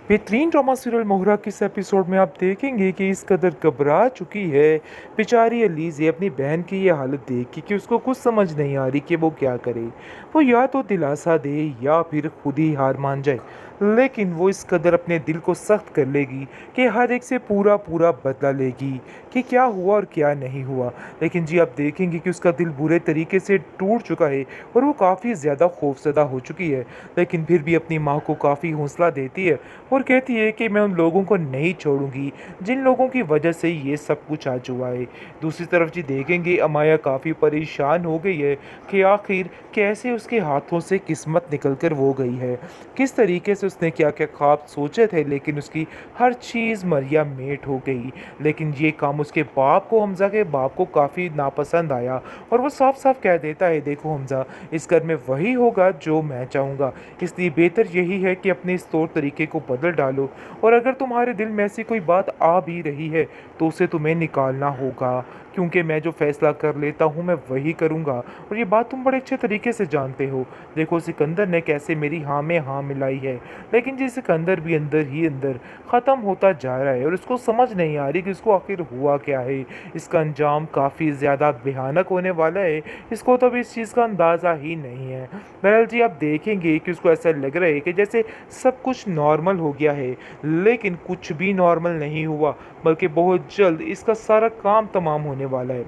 बेहतरीन drama serial मोहरा के इस एपिसोड में आप देखेंगे कि इस कदर घबरा चुकी है बेचारी अलीज़ अपनी बहन की ये हालत देख के कि उसको कुछ समझ नहीं आ रही कि वो क्या करे। वो या तो दिलासा दे या फिर खुद ही हार मान जाए, लेकिन वो इस कदर अपने दिल को सख्त कर लेगी कि हर एक से पूरा पूरा बदला लेगी कि क्या हुआ और क्या नहीं हुआ। लेकिन जी आप देखेंगे कि उसका दिल बुरे तरीके से टूट चुका है और वो काफ़ी ज़्यादा खौफजदा हो चुकी है, लेकिन फिर भी अपनी माँ को काफ़ी हौसला देती है और कहती है कि मैं उन लोगों को नहीं छोड़ूंगी जिन लोगों की वजह से ये सब कुछ आज हुआ है। दूसरी तरफ जी देखेंगे अमाया काफ़ी परेशान हो गई है कि आखिर कैसे उसके हाथों से किस्मत निकल कर वो गई है, किस तरीके से उसने क्या क्या ख्वाब सोचे थे, लेकिन उसकी हर चीज़ मरिया मेट हो गई। लेकिन ये काम उसके बाप को, हमज़ा के बाप को काफ़ी नापसंद आया और वो साफ साफ कह देता है, देखो हमज़ा, इस घर में वही होगा जो मैं चाहूँगा, इसलिए बेहतर यही है कि अपने इस तौर तरीके को बदल डालो और अगर तुम्हारे दिल में ऐसी कोई बात आ भी रही है तो उसे तुम्हें निकालना होगा, क्योंकि मैं जो फैसला कर लेता हूँ मैं वही करूँगा और ये बात तुम बड़े अच्छे तरीके से जानते हो। देखो सिकंदर ने कैसे मेरी हाँ में हाँ मिलाई है, लेकिन जी सिकंदर भी अंदर ही अंदर ख़त्म होता जा रहा है और उसको समझ नहीं आ रही कि इसको आखिर हुआ क्या है। इसका अंजाम काफ़ी ज़्यादा भयानक होने वाला है, इसको तो अभी इस चीज़ का अंदाज़ा ही नहीं है। बहरहाल जी आप देखेंगे कि उसको ऐसा लग रहा है कि जैसे सब कुछ नॉर्मल हो गया है, लेकिन कुछ भी नॉर्मल नहीं हुआ, बल्कि बहुत जल्द इसका सारा काम तमाम होने वाला है।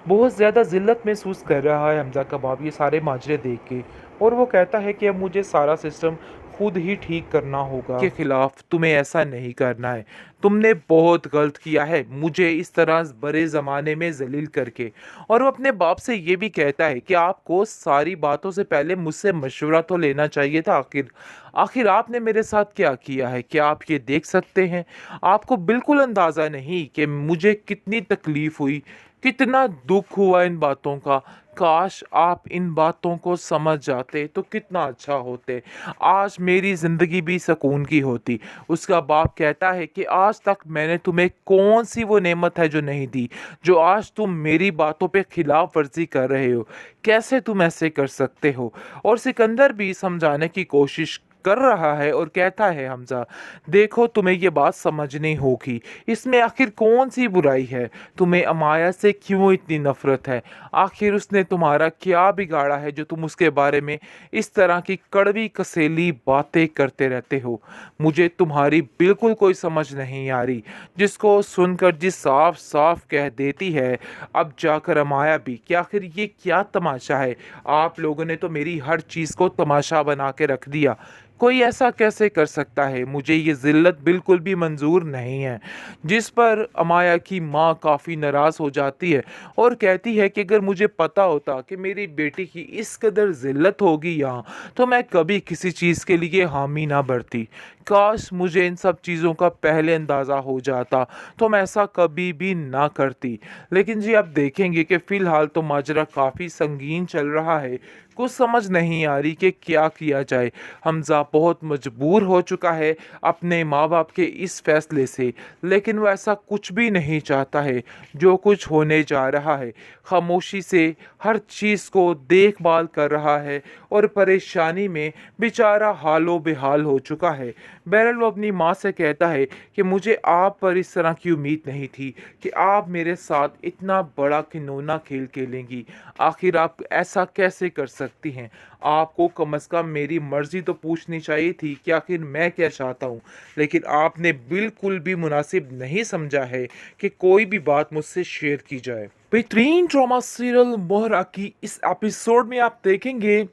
बहुत ज़्यादा ज़िल्लत महसूस कर रहा है हमज़ा कबाब ये सारे माजरे देख के, और वो कहता है कि अब मुझे सारा सिस्टम खुद ही ठीक करना होगा। के खिलाफ तुम्हें ऐसा नहीं करना है, तुमने बहुत गलत किया है मुझे इस तरह बड़े ज़माने में जलील करके। और वो अपने बाप से ये भी कहता है कि आपको सारी बातों से पहले मुझसे मशवरा तो लेना चाहिए था। आखिर आखिर आपने मेरे साथ क्या किया है, क्या आप ये देख सकते हैं? आपको बिल्कुल अंदाज़ा नहीं कि मुझे कितनी तकलीफ़ हुई, कितना दुख हुआ इन बातों का। काश आप इन बातों को समझ जाते तो कितना अच्छा होते, आज मेरी ज़िंदगी भी सुकून की होती। उसका बाप कहता है कि आज तक मैंने तुम्हें कौन सी वो नेमत है जो नहीं दी, जो आज तुम मेरी बातों पे खिलाफ वर्जी कर रहे हो, कैसे तुम ऐसे कर सकते हो। और सिकंदर भी समझाने की कोशिश कर रहा है और कहता है, हमजा देखो तुम्हें ये बात समझनी होगी, इसमें आखिर कौन सी बुराई है, तुम्हें अमाया से क्यों इतनी नफरत है, आखिर उसने तुम्हारा क्या बिगाड़ा है जो तुम उसके बारे में इस तरह की कड़वी कसेली बातें करते रहते हो। मुझे तुम्हारी बिल्कुल कोई समझ नहीं आ रही। जिसको सुनकर जिस साफ साफ कह देती है अब जाकर अमाया भी कि आखिर ये क्या तमाशा है, आप लोगों ने तो मेरी हर चीज़ को तमाशा बना के रख दिया, कोई ऐसा कैसे कर सकता है, मुझे ये ज़िल्लत बिल्कुल भी मंजूर नहीं है। जिस पर अमाया की माँ काफ़ी नाराज़ हो जाती है और कहती है कि अगर मुझे पता होता कि मेरी बेटी की इस कदर ज़िल्लत होगी यहाँ, तो मैं कभी किसी चीज़ के लिए हामी ना भरती। काश मुझे इन सब चीज़ों का पहले अंदाज़ा हो जाता तो मैं ऐसा कभी भी ना करती। लेकिन जी आप देखेंगे कि फ़िलहाल तो माजरा काफ़ी संगीन चल रहा है, कुछ समझ नहीं आ रही कि क्या किया जाए। हमज़ा बहुत मजबूर हो चुका है अपने माँ बाप के इस फैसले से, लेकिन वो ऐसा कुछ भी नहीं चाहता है। जो कुछ होने जा रहा है खामोशी से हर चीज़ को देखभाल कर रहा है और परेशानी में बेचारा हालो बेहाल हो चुका है। बहरहाल वो अपनी माँ से कहता है कि मुझे आप पर इस तरह की उम्मीद नहीं थी कि आप मेरे साथ इतना बड़ा खिलौना खेल खेलेंगी। आखिर आप ऐसा कैसे कर सकती हैं? आपको कम से कम मेरी मर्ज़ी तो पूछनी चाहिए थी कि आखिर मैं क्या चाहता हूँ। लेकिन आपने बिल्कुल भी मुनासिब नहीं समझा है कि कोई भी बात मुझसे शेयर की जाए। बेहतरीन ड्रामा सीरियल मोहरा की इस एपिसोड में आप देखेंगे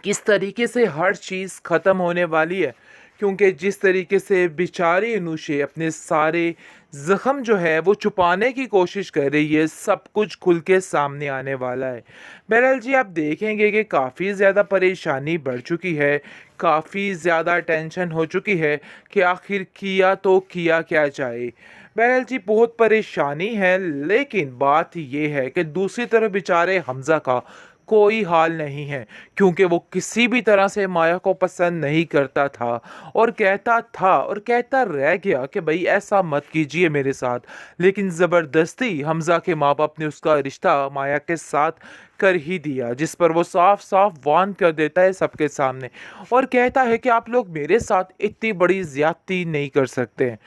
किस तरीके से हर चीज़ ख़त्म होने वाली है, क्योंकि जिस तरीके से बेचारी अनुषे अपने सारे ज़ख्म जो है वो छुपाने की कोशिश कर रही है, सब कुछ खुल के सामने आने वाला है। बहरहाल जी आप देखेंगे कि काफ़ी ज़्यादा परेशानी बढ़ चुकी है, काफ़ी ज़्यादा टेंशन हो चुकी है कि आखिर किया तो किया क्या जाए। बहरहाल जी बहुत परेशानी है, लेकिन बात ये है कि दूसरी तरफ बेचारे हमज़ा का कोई हाल नहीं है, क्योंकि वो किसी भी तरह से माया को पसंद नहीं करता था और कहता था और कहता रह गया कि भाई ऐसा मत कीजिए मेरे साथ। लेकिन ज़बरदस्ती हमज़ा के माँ बाप ने उसका रिश्ता माया के साथ कर ही दिया, जिस पर वो साफ-साफ वार्न कर देता है सबके सामने और कहता है कि आप लोग मेरे साथ इतनी बड़ी ज़्यादती नहीं कर सकते हैं।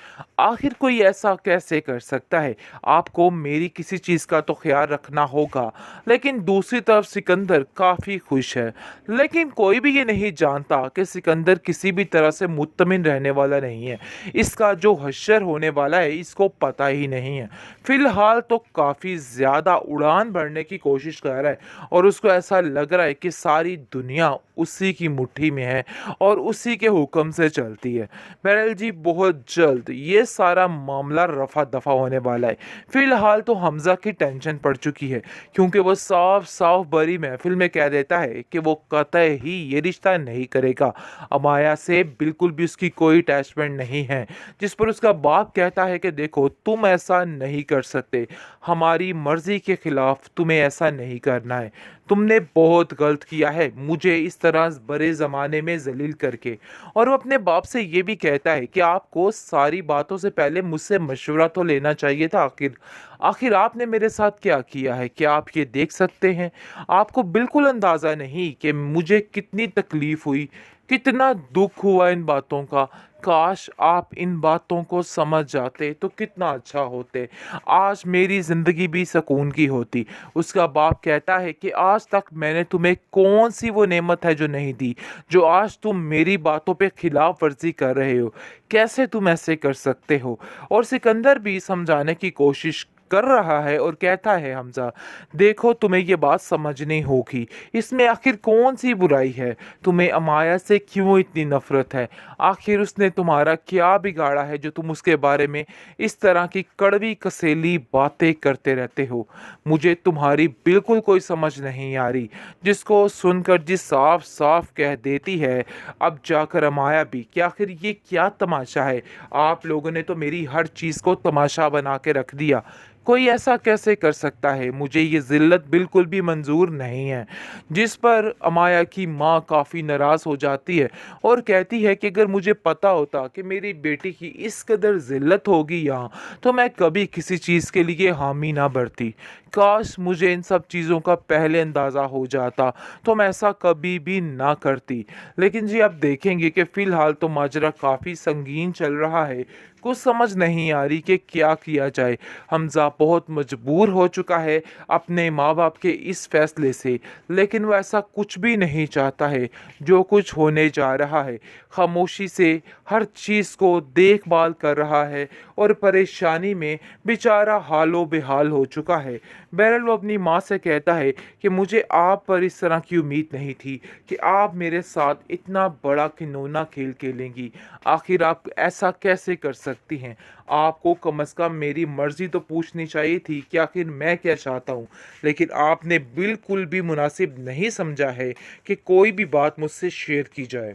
आखिर कोई ऐसा कैसे कर सकता है? आपको मेरी किसी चीज़ का तो ख़्याल रखना होगा। लेकिन दूसरी तरफ सिकंदर काफ़ी खुश है। लेकिन कोई भी ये नहीं जानता कि सिकंदर किसी भी तरह से मुत्तमिन रहने वाला नहीं है। इसका जो हश्र होने वाला है इसको पता ही नहीं है। फ़िलहाल तो काफ़ी ज़्यादा उड़ान भरने की कोशिश कर रहा है और उसको ऐसा लग रहा है कि सारी दुनिया उसी की मुट्ठी में है और उसी के हुक्म से चलती है। बहरहाल जी, बहुत जल्द ये सारा मामला रफ़ा-दफ़ा होने वाला है। फ़िलहाल तो हमज़ा की टेंशन पड़ चुकी है क्योंकि वो साफ-साफ बड़ी महफ़िल में कह देता है कि वो कतई ही ये रिश्ता नहीं करेगा। अमाया से बिल्कुल भी उसकी कोई अटैचमेंट नहीं है। जिस पर उसका बाप कहता है कि देखो, तुम ऐसा नहीं कर सकते। हमारी मर्ज़ी के खिलाफ़ तुम्हें ऐसा नहीं करना है। तुमने बहुत गलत किया है मुझे इस तरह बड़े ज़माने में ज़लील करके। और वो अपने बाप से ये भी कहता है कि आपको सारी बातों से पहले मुझसे मशवरा तो लेना चाहिए था। आखिर आखिर आपने मेरे साथ क्या किया है? क्या आप ये देख सकते हैं? आपको बिल्कुल अंदाज़ा नहीं कि मुझे कितनी तकलीफ़ हुई, कितना दुःख हुआ इन बातों का। काश आप इन बातों को समझ जाते तो कितना अच्छा होते। आज मेरी ज़िंदगी भी सुकून की होती। उसका बाप कहता है कि आज तक मैंने तुम्हें कौन-सी वो नेमत है जो नहीं दी, जो आज तुम मेरी बातों पे खिलाफ वर्ज़ी कर रहे हो। कैसे तुम ऐसे कर सकते हो? और सिकंदर भी समझाने की कोशिश कर रहा है और कहता है, हमज़ा, देखो, तुम्हें ये बात समझनी होगी। इसमें आखिर कौन-सी बुराई है? तुम्हें अमाया से क्यों इतनी नफ़रत है? आखिर उसने तुम्हारा क्या बिगाड़ा है जो तुम उसके बारे में इस तरह की कड़वी कसेली बातें करते रहते हो? मुझे तुम्हारी बिल्कुल कोई समझ नहीं आ रही। जिसको सुनकर जी साफ-साफ कह देती है, अब जाकर अमाया भी कि आखिर ये क्या तमाशा है? आप लोगों ने तो मेरी हर चीज़ को तमाशा बना के रख दिया। कोई ऐसा कैसे कर सकता है? मुझे ये ज़िल्लत बिल्कुल भी मंज़ूर नहीं है। जिस पर अमाया की माँ काफ़ी नाराज़ हो जाती है और कहती है कि अगर मुझे पता होता कि मेरी बेटी की इस कदर ज़िल्लत होगी यहाँ, तो मैं कभी किसी चीज़ के लिए हामी ना भरती। काश मुझे इन सब चीज़ों का पहले अंदाज़ा हो जाता, तो मैं ऐसा कभी भी ना करती। लेकिन जी, आप देखेंगे कि फ़िलहाल तो माजरा काफ़ी संगीन चल रहा है। कुछ समझ नहीं आ रही कि क्या किया जाए। हमज़ा बहुत मजबूर हो चुका है अपने माँ-बाप के इस फ़ैसले से, लेकिन वो ऐसा कुछ भी नहीं चाहता है जो कुछ होने जा रहा है। खामोशी से हर चीज़ को देखभाल कर रहा है और परेशानी में बेचारा हालो बेहाल हो चुका है। बहरहाल वो अपनी माँ से कहता है कि मुझे आप पर इस तरह की उम्मीद नहीं थी कि आप मेरे साथ इतना बड़ा खिलौना खेल खेलेंगी। आखिर आप ऐसा कैसे कर सकती हैं? आपको कम से कम मेरी मर्ज़ी तो पूछनी चाहिए थी कि आखिर मैं क्या चाहता हूँ। लेकिन आपने बिल्कुल भी मुनासिब नहीं समझा है कि कोई भी बात मुझसे शेयर की जाए।